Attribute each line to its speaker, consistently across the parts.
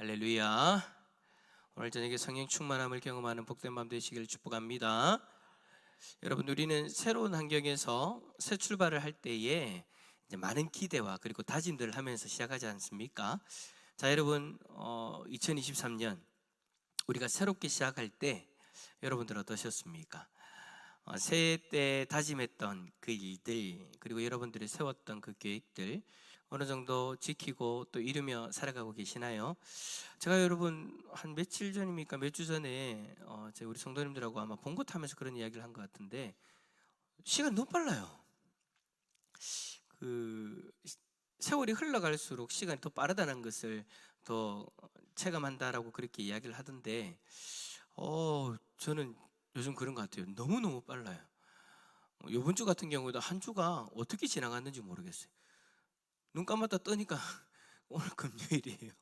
Speaker 1: 할렐루야. 오늘 저녁에 성령 충만함을 경험하는 복된 밤 되시기를 축복합니다. 여러분, 우리는 새로운 환경에서 새 출발을 할 때에 이제 많은 기대와 그리고 다짐들을 하면서 시작하지 않습니까? 자, 여러분, 2023년 우리가 새롭게 시작할 때 여러분들 어떠셨습니까? 새해 때 다짐했던 그 일들, 그리고 여러분들이 세웠던 그 계획들 어느 정도 지키고 또 이루며 살아가고 계시나요? 제가 여러분 한 며칠 전입니까? 몇 주 전에 우리 성도님들하고 아마 봉고 타면서 그런 이야기를 한 것 같은데, 시간 너무 빨라요. 그 세월이 흘러갈수록 시간이 더 빠르다는 것을 더 체감한다라고 그렇게 이야기를 하던데, 저는 요즘 그런 것 같아요. 너무너무 빨라요. 이번 주 같은 경우에도 한 주가 어떻게 지나갔는지 모르겠어요. 눈 감았다 뜨니까 오늘 금요일이에요.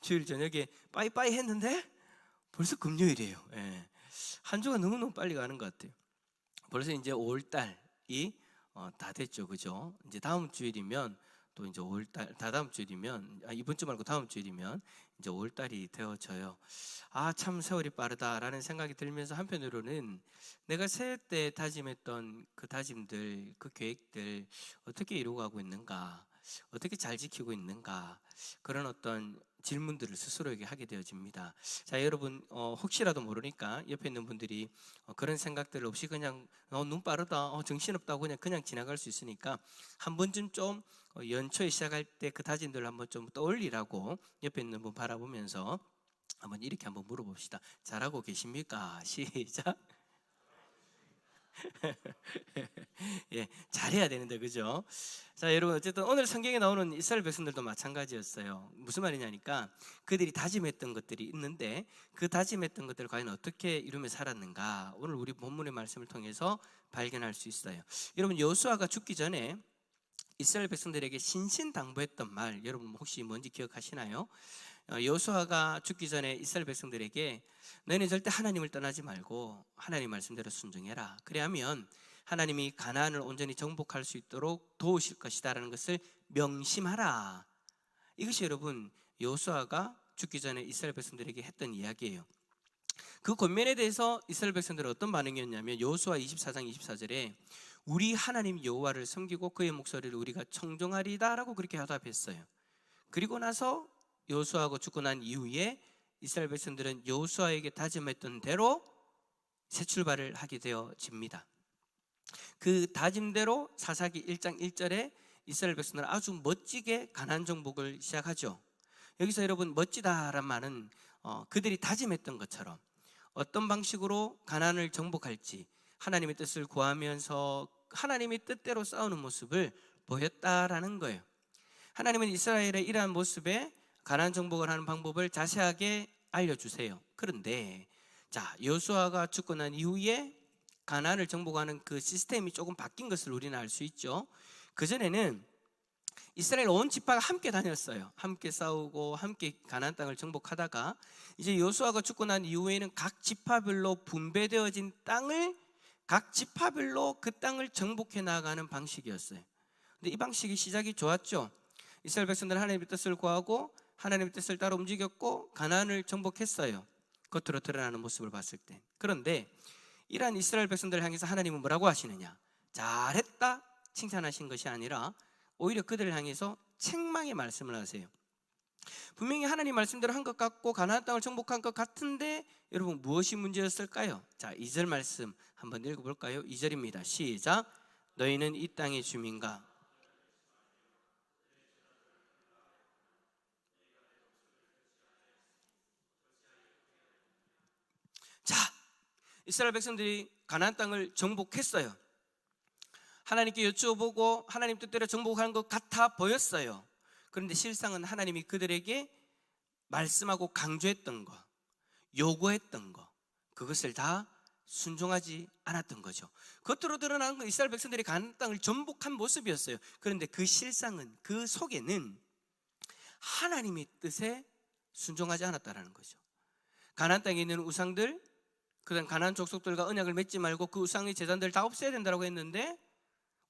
Speaker 1: 주일 저녁에 빠이빠이 했는데 벌써 금요일이에요. 예. 한 주가 너무너무 빨리 가는 것 같아요. 벌써 이제 5월달이 다 됐죠, 그죠? 이제 다음 주일이면 또 이제 5월달, 다다음 주일이면 이번 주 말고 다음 주일이면 이제 5월달이 되어져요. 참 세월이 빠르다라는 생각이 들면서 한편으로는 내가 새해 때 다짐했던 그 다짐들, 그 계획들 어떻게 이루어가고 있는가, 어떻게 잘 지키고 있는가, 그런 어떤 질문들을 스스로에게 하게 되어집니다. 자, 여러분, 혹시라도 모르니까 옆에 있는 분들이 그런 생각들 없이 그냥 눈 빠르다, 정신없다고 그냥 지나갈 수 있으니까 한 번쯤 좀 연초에 시작할 때 그 다짐들을 한번 좀 떠올리라고 옆에 있는 분 바라보면서 한번 물어봅시다. 잘하고 계십니까? 시작. 예, 잘해야 되는데, 그죠? 자, 여러분, 어쨌든 오늘 성경에 나오는 이스라엘 백성들도 마찬가지였어요. 무슨 말이냐니까 그들이 다짐했던 것들이 있는데 그 다짐했던 것들을 과연 어떻게 이루며 살았는가, 오늘 우리 본문의 말씀을 통해서 발견할 수 있어요. 여러분, 여호수아가 죽기 전에 이스라엘 백성들에게 신신당부했던 말, 여러분 혹시 뭔지 기억하시나요? 여호수아가 죽기 전에 이스라엘 백성들에게 너희는 절대 하나님을 떠나지 말고 하나님 말씀대로 순종해라. 그래야면 하나님이 가나안을 온전히 정복할 수 있도록 도우실 것이다라는 것을 명심하라. 이것이 여러분 여호수아가 죽기 전에 이스라엘 백성들에게 했던 이야기예요. 그 권면에 대해서 이스라엘 백성들은 어떤 반응이었냐면 여호수아 24장 24절에 우리 하나님 여호와를 섬기고 그의 목소리를 우리가 청종하리다라고 그렇게 화답했어요. 그리고 나서 여호수아가 죽고 난 이후에 이스라엘 백성들은 여호수아에게 다짐했던 대로 새 출발을 하게 되어집니다. 그 다짐대로 사사기 1장 1절에 이스라엘 백성들은 아주 멋지게 가나안 정복을 시작하죠. 여기서 여러분 멋지다란 말은 그들이 다짐했던 것처럼 어떤 방식으로 가나안을 정복할지 하나님의 뜻을 구하면서 하나님의 뜻대로 싸우는 모습을 보였다라는 거예요. 하나님은 이스라엘의 이러한 모습에 가나안 정복을 하는 방법을 자세하게 알려주세요. 그런데 자, 여호수아가 죽고 난 이후에 가나안을 정복하는 그 시스템이 조금 바뀐 것을 우리는 알 수 있죠. 그전에는 이스라엘 온 지파가 함께 다녔어요. 함께 싸우고 함께 가나안 땅을 정복하다가 이제 여호수아가 죽고 난 이후에는 각 지파별로 분배되어진 땅을 각 지파별로 그 땅을 정복해 나가는 방식이었어요. 근데 이 방식이 시작이 좋았죠. 이스라엘 백성들은 하나님의 뜻을 구하고 하나님의 뜻을 따라 움직였고 가나안을 정복했어요. 겉으로 드러나는 모습을 봤을 때. 그런데 이러한 이스라엘 백성들을 향해서 하나님은 뭐라고 하시느냐? 잘했다 칭찬하신 것이 아니라 오히려 그들을 향해서 책망의 말씀을 하세요. 분명히 하나님 말씀대로 한 것 같고 가나안 땅을 정복한 것 같은데 여러분 무엇이 문제였을까요? 자, 2절 말씀 한번 읽어볼까요? 2절입니다. 시작. 너희는 이 땅의 주민과 자, 이스라엘 백성들이 가나안 땅을 정복했어요. 하나님께 여쭈어보고 하나님 뜻대로 정복하는 것 같아 보였어요. 그런데 실상은 하나님이 그들에게 말씀하고 강조했던 거, 요구했던 거, 그것을 다 순종하지 않았던 거죠. 겉으로 드러나는 건 이스라엘 백성들이 가나안 땅을 정복한 모습이었어요. 그런데 그 실상은, 그 속에는 하나님의 뜻에 순종하지 않았다는 거죠. 가나안 땅에 있는 우상들, 그다음 가나안 족속들과 언약을 맺지 말고 그 우상의 제단들을 다 없애야 된다고 했는데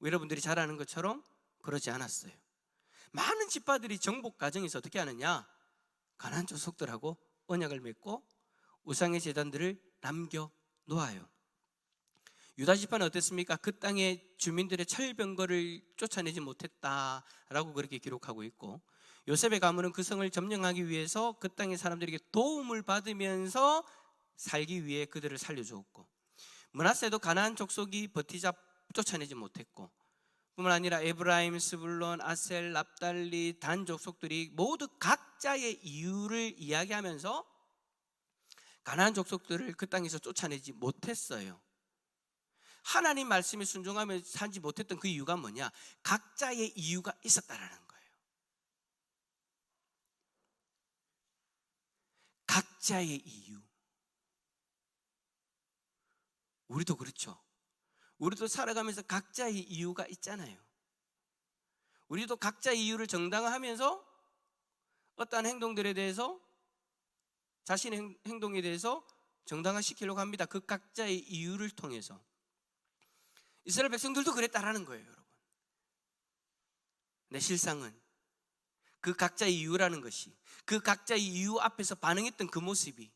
Speaker 1: 여러분들이 잘 아는 것처럼 그러지 않았어요. 많은 지파들이 정복 과정에서 어떻게 하느냐? 가나안 족속들하고 언약을 맺고 우상의 제단들을 남겨 놓아요. 유다 지파는 어땠습니까? 그 땅의 주민들의 철병거를 쫓아내지 못했다라고 그렇게 기록하고 있고, 요셉의 가문은 그 성을 점령하기 위해서 그 땅의 사람들에게 도움을 받으면서 살기 위해 그들을 살려주었고, 므낫세도 가나안 족속이 버티자 쫓아내지 못했고, 뿐만 아니라 에브라임, 스불론, 아셀, 납달리, 단 족속들이 모두 각자의 이유를 이야기하면서 가나안 족속들을 그 땅에서 쫓아내지 못했어요. 하나님 말씀에 순종하며 살지 못했던 그 이유가 뭐냐? 각자의 이유가 있었다라는 거예요. 각자의 이유. 우리도 그렇죠. 우리도 살아가면서 각자의 이유가 있잖아요. 우리도 각자의 이유를 정당화하면서 어떠한 행동들에 대해서, 자신의 행동에 대해서 정당화시키려고 합니다. 그 각자의 이유를 통해서. 이스라엘 백성들도 그랬다라는 거예요, 여러분. 내 실상은 그 각자의 이유라는 것이, 그 각자의 이유 앞에서 반응했던 그 모습이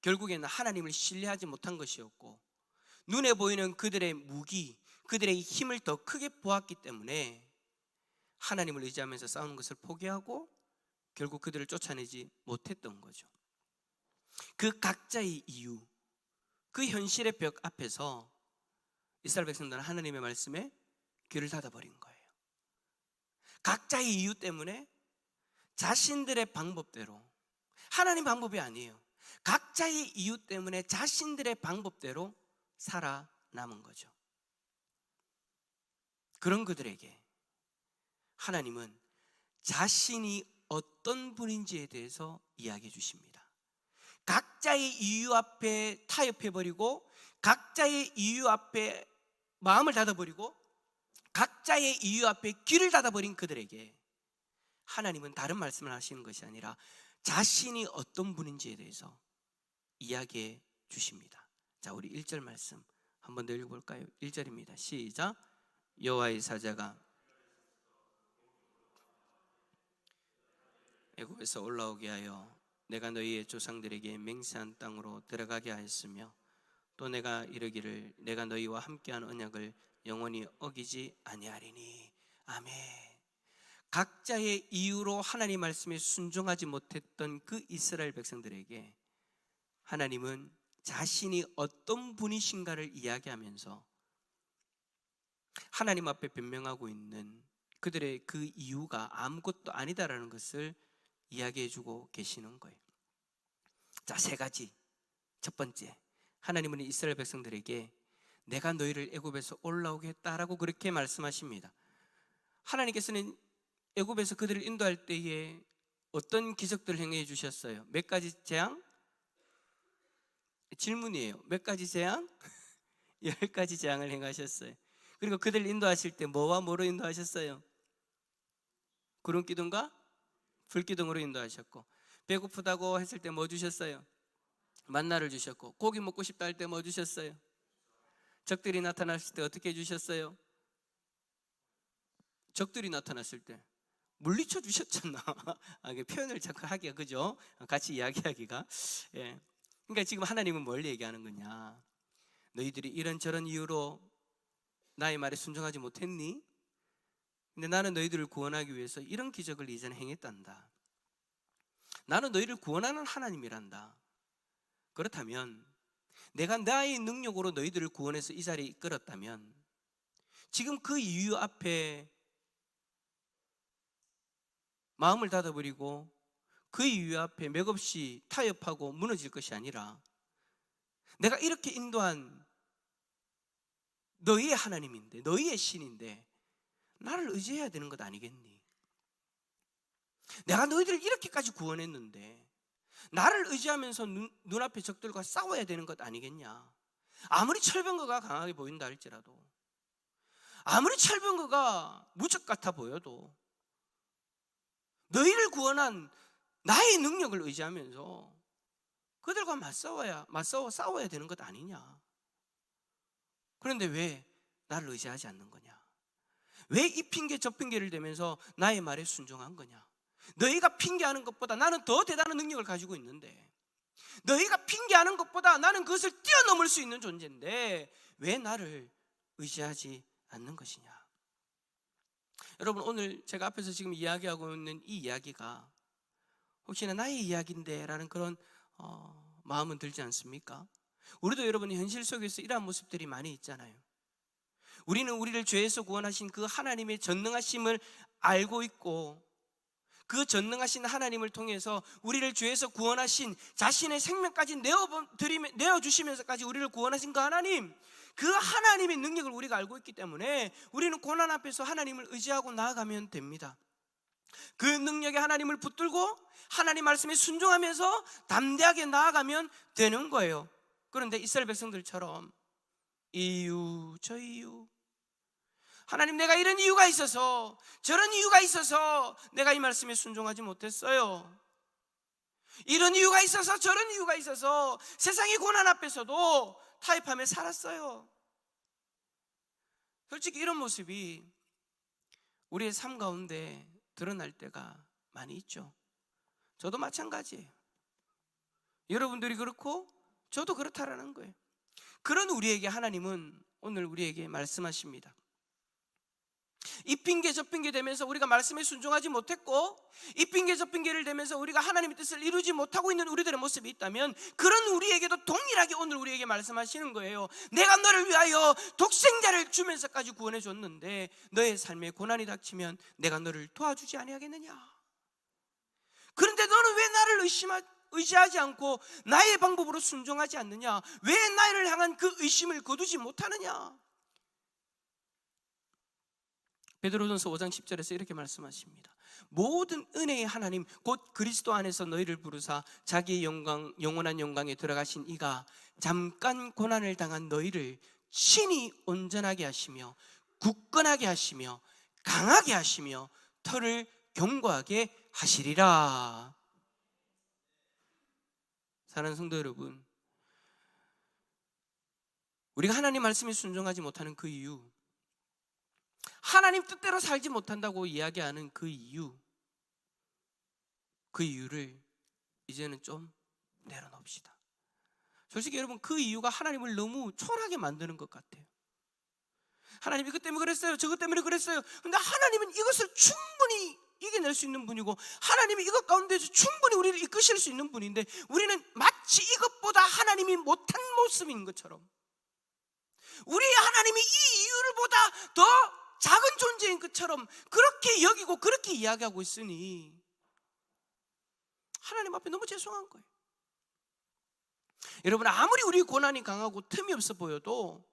Speaker 1: 결국에는 하나님을 신뢰하지 못한 것이었고, 눈에 보이는 그들의 무기, 그들의 힘을 더 크게 보았기 때문에 하나님을 의지하면서 싸우는 것을 포기하고 결국 그들을 쫓아내지 못했던 거죠. 그 각자의 이유, 그 현실의 벽 앞에서 이스라엘 백성들은 하나님의 말씀에 귀를 닫아버린 거예요. 각자의 이유 때문에 자신들의 방법대로, 하나님 방법이 아니에요. 각자의 이유 때문에 자신들의 방법대로 살아남은 거죠. 그런 그들에게 하나님은 자신이 어떤 분인지에 대해서 이야기해 주십니다. 각자의 이유 앞에 타협해버리고, 각자의 이유 앞에 마음을 닫아버리고, 각자의 이유 앞에 귀를 닫아버린 그들에게 하나님은 다른 말씀을 하시는 것이 아니라 자신이 어떤 분인지에 대해서 이야기해 주십니다. 자, 우리 1절 말씀 한 번 더 읽어볼까요? 1절입니다. 시작. 여호와의 사자가 애굽에서 올라오게 하여 내가 너희의 조상들에게 맹세한 땅으로 들어가게 하였으며, 또 내가 이르기를 내가 너희와 함께한 언약을 영원히 어기지 아니하리니. 아멘. 각자의 이유로 하나님 말씀에 순종하지 못했던 그 이스라엘 백성들에게 하나님은 자신이 어떤 분이신가를 이야기하면서 하나님 앞에 변명하고 있는 그들의 그 이유가 아무것도 아니다라는 것을 이야기해주고 계시는 거예요. 자, 3가지. 첫 번째, 하나님은 이스라엘 백성들에게 내가 너희를 애굽에서 올라오게 했다라고 그렇게 말씀하십니다. 하나님께서는 애굽에서 그들을 인도할 때에 어떤 기적들을 행해 주셨어요? 몇 가지 재앙? 질문이에요. 몇 가지 재앙? 10가지 재앙을 행하셨어요. 그리고 그들을 인도하실 때 뭐와 뭐로 인도하셨어요? 구름 기둥과 불 기둥으로 인도하셨고, 배고프다고 했을 때 뭐 주셨어요? 만나를 주셨고, 고기 먹고 싶다 할 때 뭐 주셨어요? 적들이 나타났을 때 어떻게 해주셨어요? 적들이 나타났을 때 물리쳐 주셨잖아. 표현을 자꾸 하기가, 그죠? 같이 이야기하기가. 예. 그러니까 지금 하나님은 뭘 얘기하는 거냐? 너희들이 이런저런 이유로 나의 말에 순종하지 못했니? 근데 나는 너희들을 구원하기 위해서 이런 기적을 이전에 행했단다. 나는 너희를 구원하는 하나님이란다. 그렇다면 내가 나의 능력으로 너희들을 구원해서 이 자리에 이끌었다면 지금 그 이유 앞에 마음을 닫아버리고 그 이유 앞에 맥없이 타협하고 무너질 것이 아니라, 내가 이렇게 인도한 너희의 하나님인데, 너희의 신인데 나를 의지해야 되는 것 아니겠니? 내가 너희들을 이렇게까지 구원했는데 나를 의지하면서 눈앞의 적들과 싸워야 되는 것 아니겠냐? 아무리 철병거가 강하게 보인다 할지라도, 아무리 철병거가 무적 같아 보여도 너희를 구원한 나의 능력을 의지하면서 그들과 싸워야 되는 것 아니냐? 그런데 왜 나를 의지하지 않는 거냐? 왜 이 핑계 저 핑계를 대면서 나의 말에 순종한 거냐? 너희가 핑계하는 것보다 나는 더 대단한 능력을 가지고 있는데, 너희가 핑계하는 것보다 나는 그것을 뛰어넘을 수 있는 존재인데 왜 나를 의지하지 않는 것이냐. 여러분, 오늘 제가 앞에서 지금 이야기하고 있는 이 이야기가 혹시나 나의 이야기인데 라는 그런 마음은 들지 않습니까? 우리도 여러분 현실 속에서 이러한 모습들이 많이 있잖아요. 우리는 우리를 죄에서 구원하신 그 하나님의 전능하심을 알고 있고, 그 전능하신 하나님을 통해서 우리를 죄에서 구원하신, 자신의 생명까지 내어주시면서까지 우리를 구원하신 그 하나님, 그 하나님의 능력을 우리가 알고 있기 때문에 우리는 고난 앞에서 하나님을 의지하고 나아가면 됩니다. 그 능력의 하나님을 붙들고 하나님 말씀에 순종하면서 담대하게 나아가면 되는 거예요. 그런데 이스라엘 백성들처럼 이유 저 이유, 하나님 내가 이런 이유가 있어서 저런 이유가 있어서 내가 이 말씀에 순종하지 못했어요, 이런 이유가 있어서 저런 이유가 있어서 세상의 고난 앞에서도 타협하며 살았어요. 솔직히 이런 모습이 우리의 삶 가운데 드러날 때가 많이 있죠. 저도 마찬가지예요. 여러분들이 그렇고 저도 그렇다라는 거예요. 그런 우리에게 하나님은 오늘 우리에게 말씀하십니다. 이 핑계 저 핑계 대면서 우리가 말씀에 순종하지 못했고, 이 핑계 저 핑계를 대면서 우리가 하나님의 뜻을 이루지 못하고 있는 우리들의 모습이 있다면, 그런 우리에게도 동일하게 오늘 우리에게 말씀하시는 거예요. 내가 너를 위하여 독생자를 주면서까지 구원해 줬는데 너의 삶에 고난이 닥치면 내가 너를 도와주지 아니하겠느냐. 그런데 너는 왜 나를 의지하지 않고 나의 방법으로 순종하지 않느냐? 왜 나를 향한 그 의심을 거두지 못하느냐? 베드로전서 5장 10절에서 이렇게 말씀하십니다. 모든 은혜의 하나님 곧 그리스도 안에서 너희를 부르사 자기의 영원한 영광에 들어가신 이가 잠깐 고난을 당한 너희를 친히 온전하게 하시며 굳건하게 하시며 강하게 하시며 터를 견고하게 하시리라. 사랑하는 성도 여러분, 우리가 하나님 말씀에 순종하지 못하는 그 이유, 하나님 뜻대로 살지 못한다고 이야기하는 그 이유를 이제는 좀 내려놓읍시다. 솔직히 여러분, 그 이유가 하나님을 너무 초라하게 만드는 것 같아요. 하나님이 이것 때문에 그랬어요, 저것 때문에 그랬어요. 근데 하나님은 이것을 충분히 이겨낼 수 있는 분이고, 하나님이 이것 가운데서 충분히 우리를 이끄실 수 있는 분인데, 우리는 마치 이것보다 하나님이 못한 모습인 것처럼, 우리 하나님이 이 이유를보다 더 작은 존재인 것처럼 그렇게 여기고 그렇게 이야기하고 있으니 하나님 앞에 너무 죄송한 거예요. 여러분, 아무리 우리 고난이 강하고 틈이 없어 보여도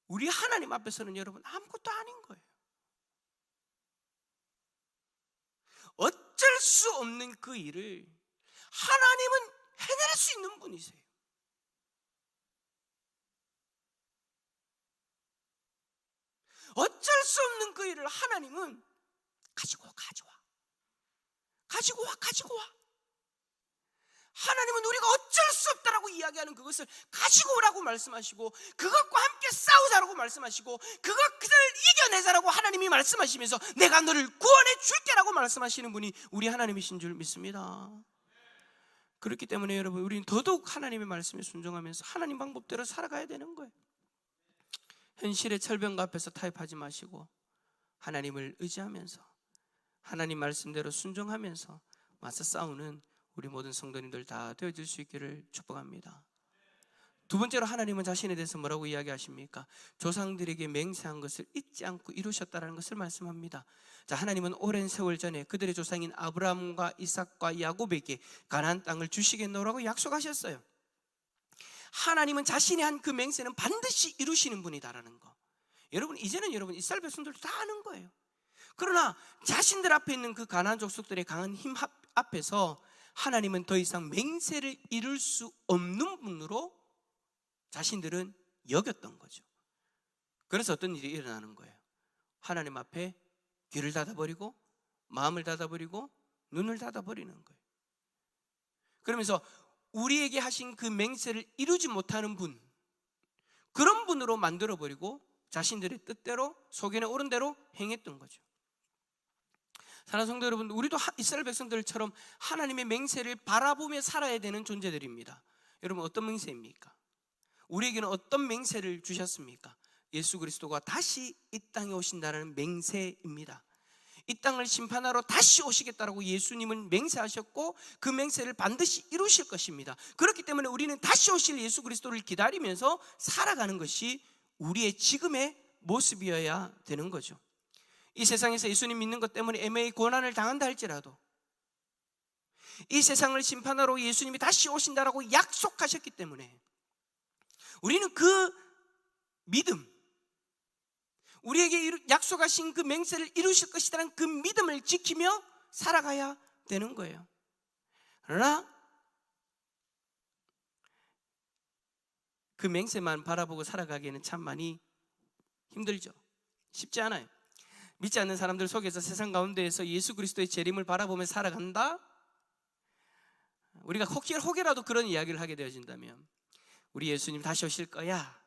Speaker 1: 우리 하나님 앞에서는 여러분 아무것도 아닌 거예요. 어쩔 수 없는 그 일을 하나님은 해낼 수 있는 분이세요. 어쩔 수 없는 그 일을 하나님은 가지고 와. 하나님은 우리가 어쩔 수 없다라고 이야기하는 그것을 가지고 오라고 말씀하시고, 그것과 함께 싸우자라고 말씀하시고, 그것을 이겨내자라고 하나님이 말씀하시면서 내가 너를 구원해 줄게라고 말씀하시는 분이 우리 하나님이신 줄 믿습니다. 그렇기 때문에 여러분, 우리는 더더욱 하나님의 말씀에 순종하면서 하나님 방법대로 살아가야 되는 거예요. 현실의 철벽 앞에서 타협하지 마시고 하나님을 의지하면서 하나님 말씀대로 순종하면서 맞서 싸우는 우리 모든 성도님들 다 되어질 수 있기를 축복합니다. 두 번째로, 하나님은 자신에 대해서 뭐라고 이야기하십니까? 조상들에게 맹세한 것을 잊지 않고 이루셨다는 것을 말씀합니다. 자, 하나님은 오랜 세월 전에 그들의 조상인 아브라함과 이삭과 야곱에게 가나안 땅을 주시겠노라고 약속하셨어요. 하나님은 자신이 한 그 맹세는 반드시 이루시는 분이다라는 거, 여러분 이제는 여러분 이스라엘 백성들도 다 아는 거예요. 그러나 자신들 앞에 있는 그 가나안 족속들의 강한 힘 앞에서 하나님은 더 이상 맹세를 이룰 수 없는 분으로 자신들은 여겼던 거죠. 그래서 어떤 일이 일어나는 거예요? 하나님 앞에 귀를 닫아버리고 마음을 닫아버리고 눈을 닫아버리는 거예요. 그러면서 우리에게 하신 그 맹세를 이루지 못하는 분, 그런 분으로 만들어버리고 자신들의 뜻대로 속에는 오른 대로 행했던 거죠. 사랑하는 성도 여러분, 우리도 이스라엘 백성들처럼 하나님의 맹세를 바라보며 살아야 되는 존재들입니다. 여러분, 어떤 맹세입니까? 우리에게는 어떤 맹세를 주셨습니까? 예수 그리스도가 다시 이 땅에 오신다는 맹세입니다. 이 땅을 심판하러 다시 오시겠다라고 예수님은 맹세하셨고 그 맹세를 반드시 이루실 것입니다. 그렇기 때문에 우리는 다시 오실 예수 그리스도를 기다리면서 살아가는 것이 우리의 지금의 모습이어야 되는 거죠. 이 세상에서 예수님 믿는 것 때문에 애매히 고난을 당한다 할지라도 이 세상을 심판하러 예수님이 다시 오신다라고 약속하셨기 때문에 우리는 그 믿음, 우리에게 약속하신 그 맹세를 이루실 것이라는 그 믿음을 지키며 살아가야 되는 거예요. 그러나 그 맹세만 바라보고 살아가기에는 참 많이 힘들죠. 쉽지 않아요. 믿지 않는 사람들 속에서 세상 가운데에서 예수 그리스도의 재림을 바라보며 살아간다? 우리가 혹여라도 그런 이야기를 하게 되어진다면 우리 예수님 다시 오실 거야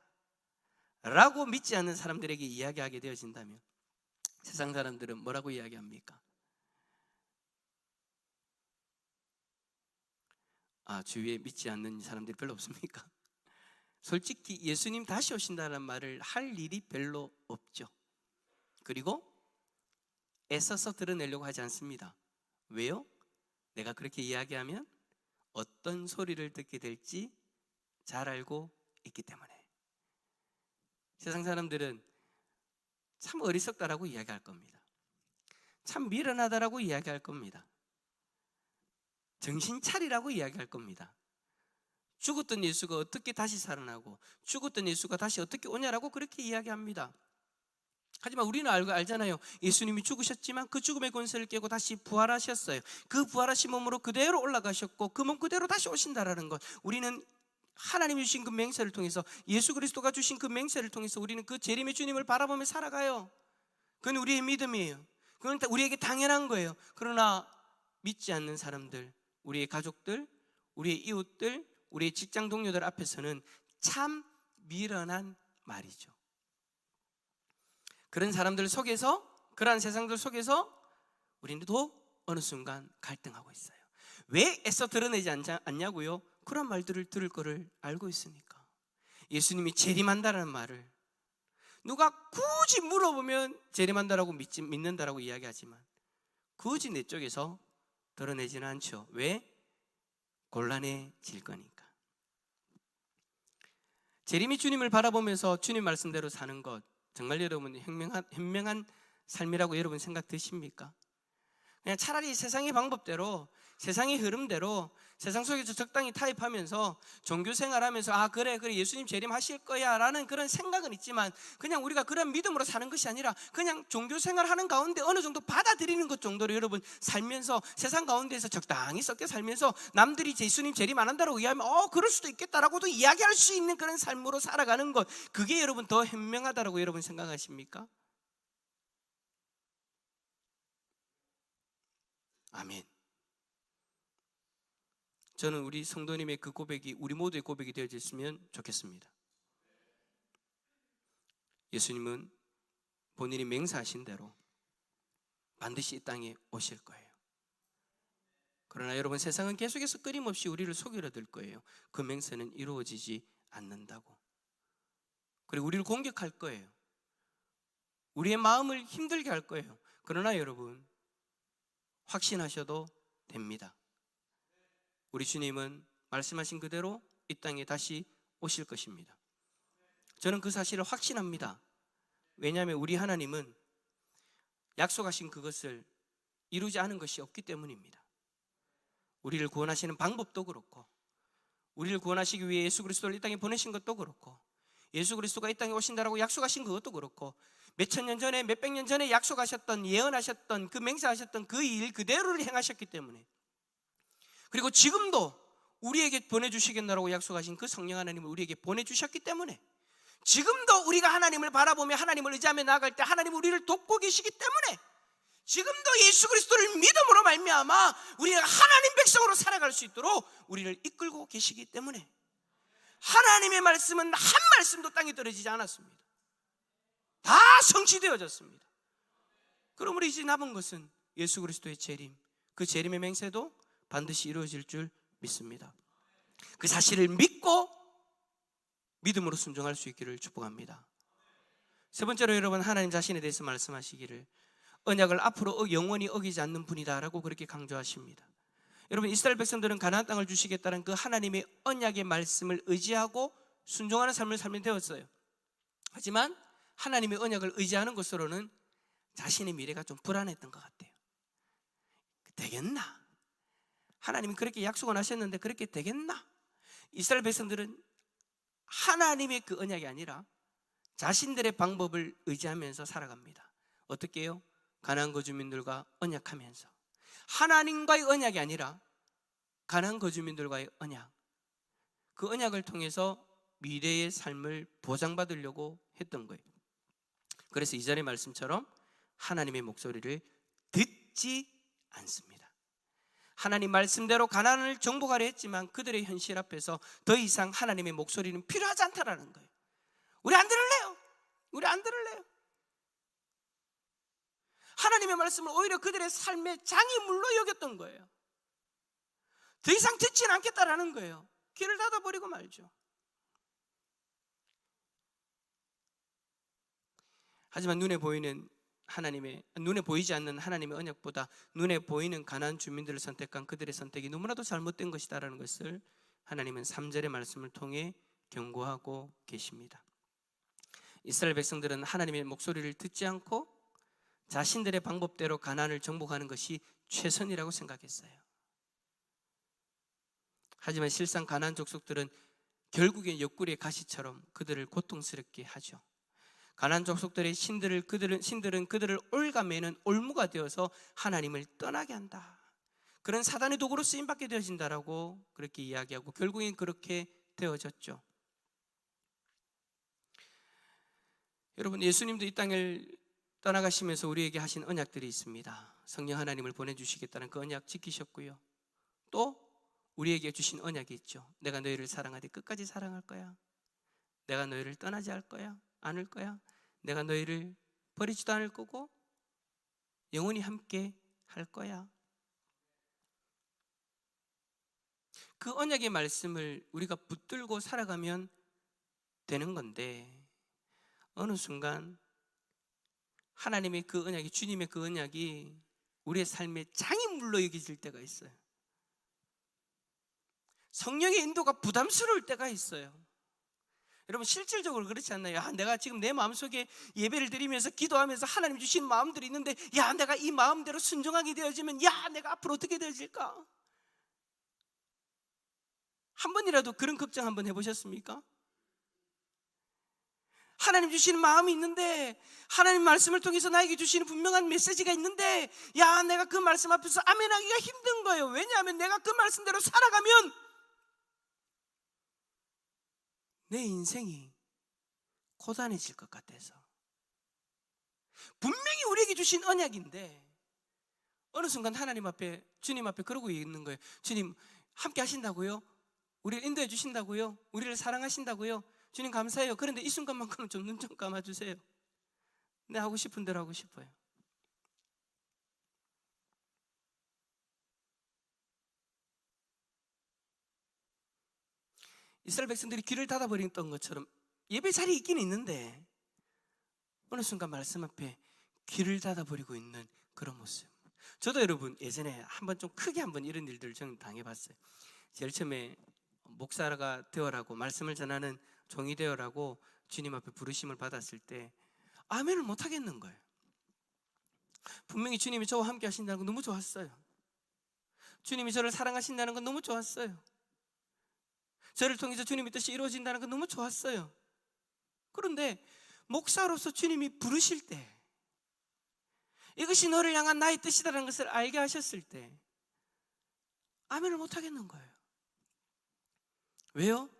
Speaker 1: 라고 믿지 않는 사람들에게 이야기하게 되어진다면 세상 사람들은 뭐라고 이야기합니까? 주위에 믿지 않는 사람들이 별로 없습니까? 솔직히 예수님 다시 오신다는 말을 할 일이 별로 없죠. 그리고 애써서 드러내려고 하지 않습니다. 왜요? 내가 그렇게 이야기하면 어떤 소리를 듣게 될지 잘 알고 있기 때문에. 세상 사람들은 참 어리석다라고 이야기할 겁니다. 참 미련하다라고 이야기할 겁니다. 정신 차리라고 이야기할 겁니다. 죽었던 예수가 어떻게 다시 살아나고 죽었던 예수가 다시 어떻게 오냐라고 그렇게 이야기합니다. 하지만 우리는 알잖아요. 예수님이 죽으셨지만 그 죽음의 권세를 깨고 다시 부활하셨어요. 그 부활하신 몸으로 그대로 올라가셨고 그 몸 그대로 다시 오신다라는 것, 우리는 하나님이 주신 그 맹세를 통해서, 예수 그리스도가 주신 그 맹세를 통해서 우리는 그 재림의 주님을 바라보며 살아가요. 그건 우리의 믿음이에요. 그건 우리에게 당연한 거예요. 그러나 믿지 않는 사람들, 우리의 가족들, 우리의 이웃들, 우리의 직장 동료들 앞에서는 참 미련한 말이죠. 그런 사람들 속에서, 그러한 세상들 속에서 우리는 또 어느 순간 갈등하고 있어요. 왜 애써 드러내지 않냐고요? 그런 말들을 들을 거를 알고 있으니까. 예수님이 재림한다는 말을 누가 굳이 물어보면 재림한다라고 믿는다라고 이야기하지만 굳이 내 쪽에서 드러내지는 않죠. 왜? 곤란해질 거니까. 재림이 주님을 바라보면서 주님 말씀대로 사는 것, 정말 여러분 현명한 삶이라고 여러분 생각 드십니까? 그냥 차라리 세상의 방법대로, 세상의 흐름대로 세상 속에서 적당히 타협하면서 종교 생활하면서 그래 예수님 재림하실 거야 라는 그런 생각은 있지만, 그냥 우리가 그런 믿음으로 사는 것이 아니라 그냥 종교 생활하는 가운데 어느 정도 받아들이는 것 정도로 여러분 살면서, 세상 가운데서 적당히 섞여 살면서 남들이 예수님 재림 안 한다고 이야기하면 그럴 수도 있겠다라고도 이야기할 수 있는 그런 삶으로 살아가는 것, 그게 여러분 더 현명하다라고 여러분 생각하십니까? 아멘. 저는 우리 성도님의 그 고백이 우리 모두의 고백이 되어졌으면 좋겠습니다. 예수님은 본인이 맹세하신 대로 반드시 이 땅에 오실 거예요. 그러나 여러분, 세상은 계속해서 끊임없이 우리를 속이려 들 거예요. 그 맹세는 이루어지지 않는다고. 그리고 우리를 공격할 거예요. 우리의 마음을 힘들게 할 거예요. 그러나 여러분, 확신하셔도 됩니다. 우리 주님은 말씀하신 그대로 이 땅에 다시 오실 것입니다. 저는 그 사실을 확신합니다. 왜냐하면 우리 하나님은 약속하신 그것을 이루지 않은 것이 없기 때문입니다. 우리를 구원하시는 방법도 그렇고, 우리를 구원하시기 위해 예수 그리스도를 이 땅에 보내신 것도 그렇고, 예수 그리스도가 이 땅에 오신다라고 약속하신 그것도 그렇고, 몇천 년 전에, 몇백 년 전에 약속하셨던, 예언하셨던, 그 맹세하셨던 그 일 그대로를 행하셨기 때문에, 그리고 지금도 우리에게 보내주시겠노라고 약속하신 그 성령 하나님을 우리에게 보내주셨기 때문에, 지금도 우리가 하나님을 바라보며 하나님을 의지하며 나아갈 때 하나님 우리를 돕고 계시기 때문에, 지금도 예수 그리스도를 믿음으로 말미암아 우리가 하나님 백성으로 살아갈 수 있도록 우리를 이끌고 계시기 때문에, 하나님의 말씀은 한 말씀도 땅에 떨어지지 않았습니다. 다 성취되어졌습니다. 그러므로 이제 남은 것은 예수 그리스도의 재림, 그 재림의 맹세도 반드시 이루어질 줄 믿습니다. 그 사실을 믿고 믿음으로 순종할 수 있기를 축복합니다. 세 번째로 여러분, 하나님 자신에 대해서 말씀하시기를 언약을 앞으로 영원히 어기지 않는 분이다라고 그렇게 강조하십니다. 여러분, 이스라엘 백성들은 가나안 땅을 주시겠다는 그 하나님의 언약의 말씀을 의지하고 순종하는 삶을 살면 되었어요. 하지만 하나님의 언약을 의지하는 것으로는 자신의 미래가 좀 불안했던 것 같아요. 되겠나? 하나님이 그렇게 약속을 하셨는데 그렇게 되겠나? 이스라엘 백성들은 하나님의 그 언약이 아니라 자신들의 방법을 의지하면서 살아갑니다. 어떻게 해요? 가나안 거주민들과 언약하면서. 하나님과의 언약이 아니라 가나안 거주민들과의 언약, 그 언약을 통해서 미래의 삶을 보장받으려고 했던 거예요. 그래서 이전의 말씀처럼 하나님의 목소리를 듣지 않습니다. 하나님 말씀대로 가나안을 정복하려 했지만 그들의 현실 앞에서 더 이상 하나님의 목소리는 필요하지 않다라는 거예요. 우리 안 들을래요. 우리 안 들을래요. 하나님의 말씀을 오히려 그들의 삶의 장애물로 여겼던 거예요. 더 이상 듣지는 않겠다라는 거예요. 귀를 닫아버리고 말죠. 하지만 눈에 보이지 않는 하나님의 언약보다 눈에 보이는 가나안 주민들을 선택한 그들의 선택이 너무나도 잘못된 것이다라는 것을 하나님은 3절의 말씀을 통해 경고하고 계십니다. 이스라엘 백성들은 하나님의 목소리를 듣지 않고 자신들의 방법대로 가나안을 정복하는 것이 최선이라고 생각했어요. 하지만 실상 가나안 족속들은 결국엔 옆구리의 가시처럼 그들을 고통스럽게 하죠. 가나안 족속들의 신들은 그들을 올가매는 올무가 되어서 하나님을 떠나게 한다. 그런 사단의 도구로 쓰임받게 되어진다라고 그렇게 이야기하고 결국엔 그렇게 되어졌죠. 여러분, 예수님도 이 땅을 떠나가시면서 우리에게 하신 언약들이 있습니다. 성령 하나님을 보내주시겠다는 그 언약 지키셨고요. 또 우리에게 주신 언약이 있죠. 내가 너희를 사랑하되 끝까지 사랑할 거야. 내가 너희를 떠나지 않을 거야. 내가 너희를 버리지도 않을 거고 영원히 함께 할 거야. 그 언약의 말씀을 우리가 붙들고 살아가면 되는 건데 어느 순간 하나님의 그 언약이, 주님의 그 언약이 우리의 삶의 장애물로 여겨질 때가 있어요. 성령의 인도가 부담스러울 때가 있어요. 여러분, 실질적으로 그렇지 않나요? 내가 지금 내 마음속에 예배를 드리면서 기도하면서 하나님 주신 마음들이 있는데 내가 이 마음대로 순종하게 되어지면 내가 앞으로 어떻게 되어질까? 한 번이라도 그런 걱정 한번 해보셨습니까? 하나님 주시는 마음이 있는데, 하나님 말씀을 통해서 나에게 주시는 분명한 메시지가 있는데 내가 그 말씀 앞에서 아멘하기가 힘든 거예요. 왜냐하면 내가 그 말씀대로 살아가면 내 인생이 고단해질 것 같아서. 분명히 우리에게 주신 언약인데 어느 순간 하나님 앞에, 주님 앞에 그러고 있는 거예요. 주님 함께 하신다고요? 우리를 인도해 주신다고요? 우리를 사랑하신다고요? 주님 감사해요. 그런데 이 순간만큼은 좀 눈 좀 감아주세요. 내가 하고 싶은 대로 하고 싶어요. 이스라엘 백성들이 귀를 닫아버렸던 것처럼 예배 자리에 있긴 있는데 어느 순간 말씀 앞에 귀를 닫아버리고 있는 그런 모습. 저도 여러분 예전에 한번 좀 크게 한번 이런 일들을 저는 당해봤어요. 제일 처음에 목사가 되어라고, 말씀을 전하는 종이 되어라고 주님 앞에 부르심을 받았을 때 아멘을 못 하겠는 거예요. 분명히 주님이 저와 함께 하신다는 건 너무 좋았어요. 주님이 저를 사랑하신다는 건 너무 좋았어요. 저를 통해서 주님의 뜻이 이루어진다는 건 너무 좋았어요. 그런데 목사로서 주님이 부르실 때, 이것이 너를 향한 나의 뜻이라는 것을 알게 하셨을 때 아멘을 못 하겠는 거예요. 왜요?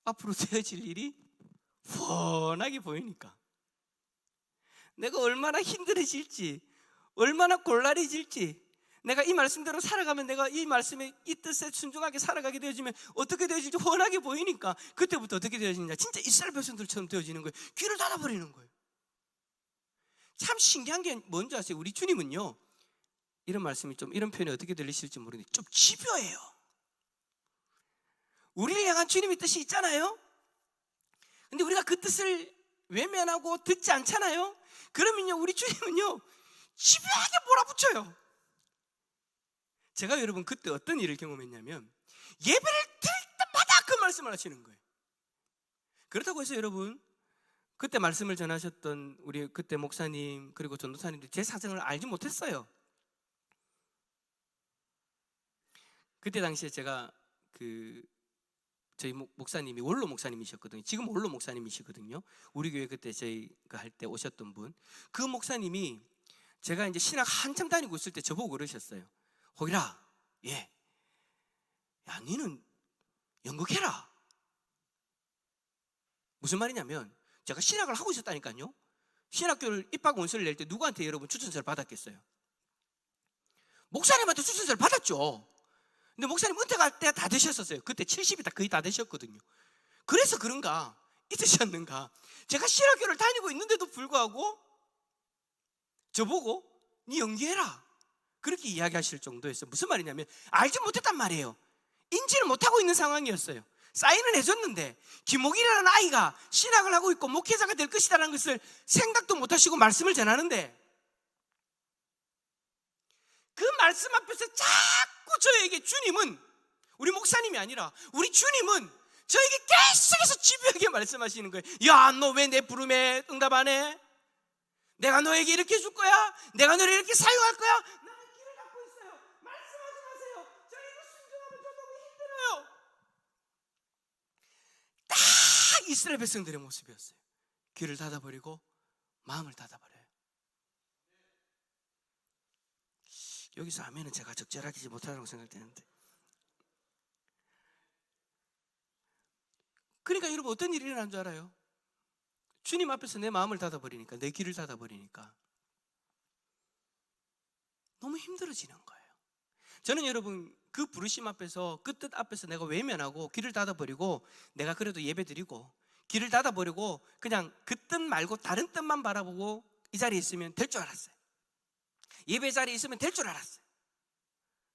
Speaker 1: 앞으로 되어질 일이 훤하게 보이니까. 내가 얼마나 힘들어질지, 얼마나 곤란해질지, 내가 이 말씀대로 살아가면, 내가 이 말씀에, 이 뜻에 순종하게 살아가게 되어지면 어떻게 되어질지 훤하게 보이니까 그때부터 어떻게 되어지느냐, 진짜 이스라엘 백성들처럼 되어지는 거예요. 귀를 닫아버리는 거예요. 참 신기한 게 뭔지 아세요? 우리 주님은요, 이런 말씀이 좀, 이런 표현이 어떻게 들리실지 모르겠는데 좀 집요해요. 우리를 향한 주님의 뜻이 있잖아요. 근데 우리가 그 뜻을 외면하고 듣지 않잖아요. 그러면요, 우리 주님은요 집요하게 몰아붙여요. 제가 여러분 그때 어떤 일을 경험했냐면, 예배를 드릴 때마다 그 말씀을 하시는 거예요. 그렇다고 해서 여러분, 그때 말씀을 전하셨던 우리 그때 목사님 그리고 전도사님들 제 사정을 알지 못했어요. 그때 당시에 제가 저희 목사님이 원로 목사님이셨거든요. 지금 원로 목사님이시거든요. 우리 교회 그때 저희가 할 때 오셨던 분, 그 목사님이 제가 이제 신학 한참 다니고 있을 때 저보고 그러셨어요. 호일아, 야, 니는 연극해라. 무슨 말이냐면, 제가 신학을 하고 있었다니까요. 신학교를 입학 원서를 낼 때 누구한테 여러분 추천서를 받았겠어요? 목사님한테 추천서를 받았죠. 근데 목사님 은퇴할 때 다 되셨었어요. 그때 70이 거의 다 되셨거든요. 그래서 그런가, 잊으셨는가, 제가 신학교를 다니고 있는데도 불구하고 저보고 니 연기해라 그렇게 이야기하실 정도였어요. 무슨 말이냐면, 알지 못했단 말이에요. 인지를 못하고 있는 상황이었어요. 사인을 해줬는데 김옥일이라는 아이가 신학을 하고 있고 목회자가 될 것이다라는 것을 생각도 못하시고 말씀을 전하는데, 그 말씀 앞에서 자꾸 저에게 주님은, 우리 목사님이 아니라 우리 주님은 저에게 계속해서 집요하게 말씀하시는 거예요. 야, 너 왜 내 부름에 응답 안 해? 내가 너에게 이렇게 해줄 거야? 내가 너를 이렇게 사용할 거야? 나는 길을 닫고 있어요. 말씀하지 마세요. 저에게 순종하면 저 너무 힘들어요. 딱 이스라엘 백성들의 모습이었어요. 귀를 닫아버리고 마음을 닫아버려요. 여기서 하면은 제가 적절하지 못하다고 생각되는데, 그러니까 여러분 어떤 일이 일어난 줄 알아요? 주님 앞에서 내 마음을 닫아버리니까, 내 귀를 닫아버리니까 너무 힘들어지는 거예요. 저는 여러분 그 부르심 앞에서, 그 뜻 앞에서 내가 외면하고 귀를 닫아버리고, 내가 그래도 예배드리고 귀를 닫아버리고 그냥 그 뜻 말고 다른 뜻만 바라보고 이 자리에 있으면 될 줄 알았어요. 예배 자리에 있으면 될 줄 알았어요.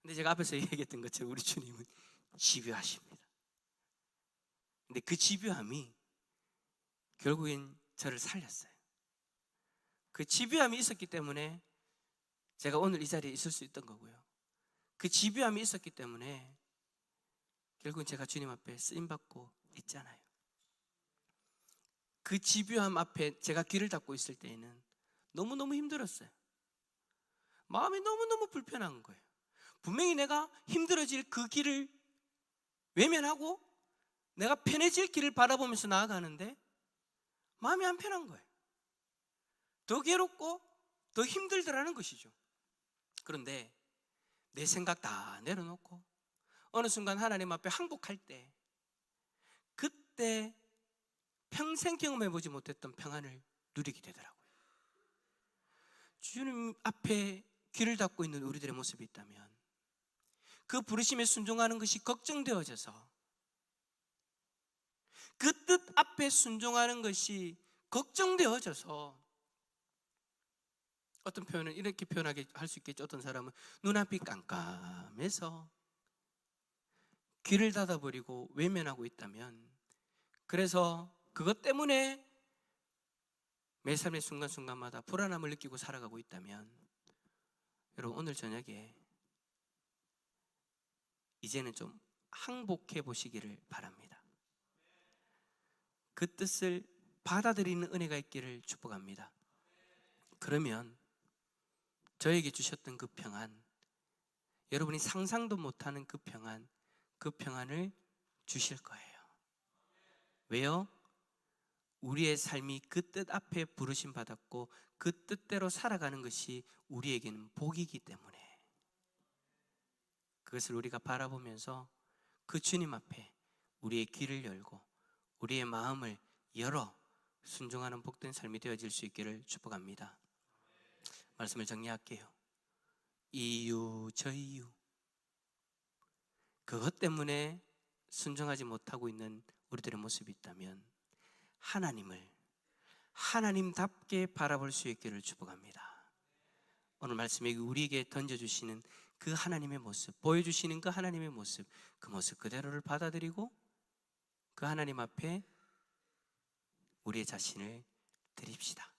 Speaker 1: 근데 제가 앞에서 얘기했던 것처럼 우리 주님은 집요하십니다. 근데 그 집요함이 결국엔 저를 살렸어요. 그 집요함이 있었기 때문에 제가 오늘 이 자리에 있을 수 있던 거고요. 그 집요함이 있었기 때문에 결국은 제가 주님 앞에 쓰임받고 있잖아요. 그 집요함 앞에 제가 귀를 닫고 있을 때에는 너무너무 힘들었어요. 마음이 너무너무 불편한 거예요. 분명히 내가 힘들어질 그 길을 외면하고 내가 편해질 길을 바라보면서 나아가는데 마음이 안 편한 거예요. 더 괴롭고 더 힘들더라는 것이죠. 그런데 내 생각 다 내려놓고 어느 순간 하나님 앞에 항복할 때, 그때 평생 경험해보지 못했던 평안을 누리게 되더라고요. 주님 앞에 귀를 닫고 있는 우리들의 모습이 있다면, 그 부르심에 순종하는 것이 걱정되어져서, 그 뜻 앞에 순종하는 것이 걱정되어져서, 어떤 표현은 이렇게 표현하게 할 수 있겠죠. 어떤 사람은 눈앞이 깜깜해서 귀를 닫아버리고 외면하고 있다면, 그래서 그것 때문에 매 삶의 순간순간마다 불안함을 느끼고 살아가고 있다면, 여러분 오늘 저녁에 이제는 좀 항복해 보시기를 바랍니다. 그 뜻을 받아들이는 은혜가 있기를 축복합니다. 그러면 저에게 주셨던 그 평안, 여러분이 상상도 못하는 그 평안을 주실 거예요. 왜요? 우리의 삶이 그 뜻 앞에 부르심 받았고 그 뜻대로 살아가는 것이 우리에게는 복이기 때문에, 그것을 우리가 바라보면서 그 주님 앞에 우리의 귀를 열고 우리의 마음을 열어 순종하는 복된 삶이 되어질 수 있기를 축복합니다. 말씀을 정리할게요. 이유 저이유, 그것 때문에 순종하지 못하고 있는 우리들의 모습이 있다면 하나님을 하나님답게 바라볼 수 있기를 축복합니다. 오늘 말씀에 우리에게 던져주시는 그 하나님의 모습, 보여주시는 그 하나님의 모습, 그 모습 그대로를 받아들이고 그 하나님 앞에 우리의 자신을 드립시다.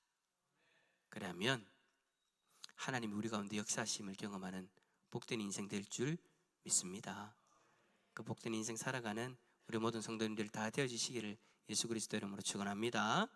Speaker 1: 그러면 하나님이 우리 가운데 역사하심을 경험하는 복된 인생 될 줄 믿습니다. 그 복된 인생 살아가는 우리 모든 성도님들 다 되어지시기를 예수 그리스도 이름으로 축원합니다.